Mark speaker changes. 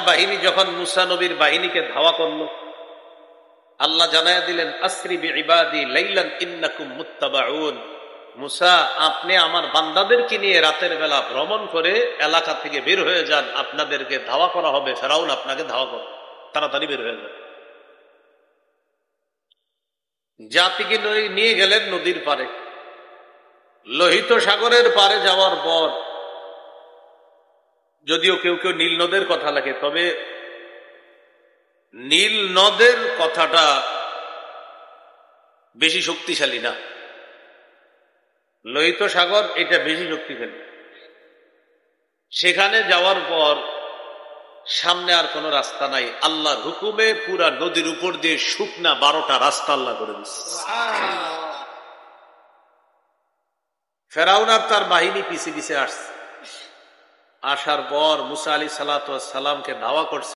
Speaker 1: বাহিনী যখন মুসা নবীর বাহিনীকে ধাওয়া করল, আল্লাহ জানায়া দিলেন আসরি বিইবাদি লাইলান ইন্নাকুম মুত্তাবাউন। মুসা, আপনি আমার বান্দাদেরকে নিয়ে রাতের বেলা ভ্রমণ করে এলাকা থেকে বের হয়ে যান, আপনাদেরকে ধাওয়া করা হবে, ফেরাউন আপনাকে ধাওয়া করবে, তাড়াতাড়ি বের হয়ে যান। জাতিকে নিয়ে গেলেন নদীর পারে। লোহিত সাগরের পারে যাওয়ার পর, যদিও কেউ কেউ নীল নদের কথা লাগে, তবে নীল নদের কথাটা বেশি শক্তিশালী না, লোহিত সাগর এটা বেশি শক্তিশালী। সেখানে যাওয়ার পর সামনে আর কোনো রাস্তা নাই, আল্লাহর হুকুমে পুরা নদীর উপর দিয়ে শুকনা 12টা রাস্তা আল্লাহ করে দিচ্ছে। ফেরাউন আর তার বাহিনী পিছে পিছে আসছে। আসার পর মুসা আলাইহিস সালাতু ওয়াস সালামকে ধাওয়া করছে।